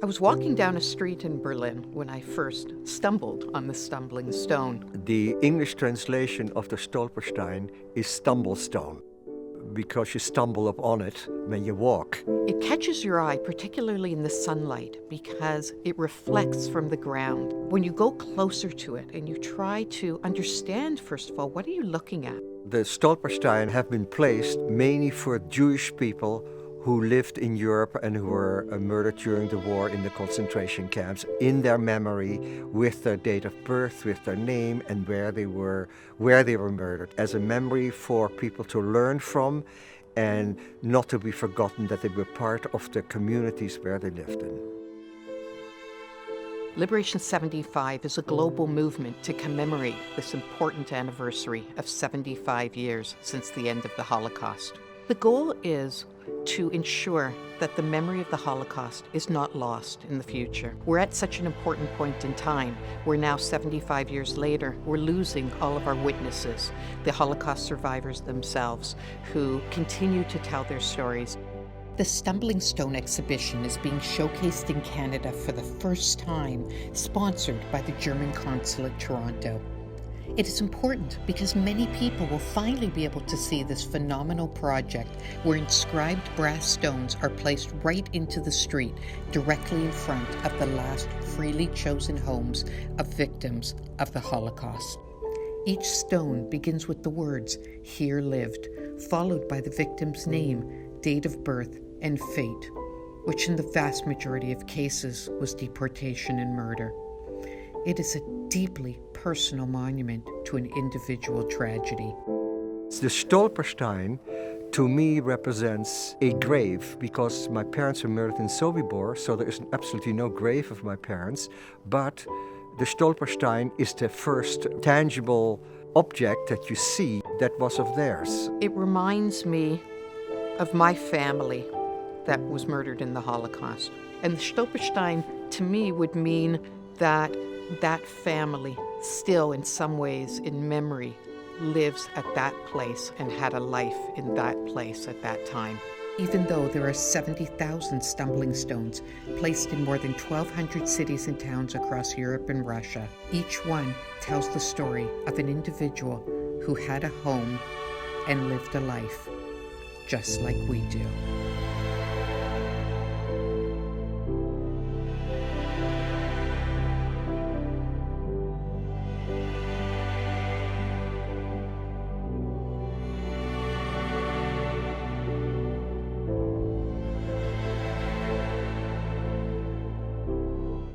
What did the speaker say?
I was walking down a street in Berlin when I first stumbled on the stumbling stone. The English translation of the Stolperstein is stumblestone, because you stumble upon it when you walk. It catches your eye, particularly in the sunlight, because it reflects from the ground. When you go closer to it and you try to understand, first of all, what are you looking at? The Stolpersteine have been placed mainly for Jewish people who lived in Europe and who were murdered during the war in the concentration camps, in their memory, with their date of birth, with their name, and where they were murdered, as a memory for people to learn from and not to be forgotten that they were part of the communities where they lived in. Liberation 75 is a global movement to commemorate this important anniversary of 75 years since the end of the Holocaust. The goal is to ensure that the memory of the Holocaust is not lost in the future. We're at such an important point in time. We're now 75 years later. We're losing all of our witnesses, the Holocaust survivors themselves, who continue to tell their stories. The Stumbling Stone exhibition is being showcased in Canada for the first time, sponsored by the German Consulate, Toronto. It is important because many people will finally be able to see this phenomenal project where inscribed brass stones are placed right into the street, directly in front of the last freely chosen homes of victims of the Holocaust. Each stone begins with the words, "Here lived," followed by the victim's name, date of birth, and fate, which in the vast majority of cases was deportation and murder. It is a deeply personal monument to an individual tragedy. The Stolperstein, to me, represents a grave, because my parents were murdered in Sobibor, so there is absolutely no grave of my parents, but the Stolperstein is the first tangible object that you see that was of theirs. It reminds me of my family that was murdered in the Holocaust. And the Stolperstein, to me, would mean that that family still, in some ways, in memory, lives at that place and had a life in that place at that time. Even though there are 70,000 stumbling stones placed in more than 1,200 cities and towns across Europe and Russia, each one tells the story of an individual who had a home and lived a life, just like we do.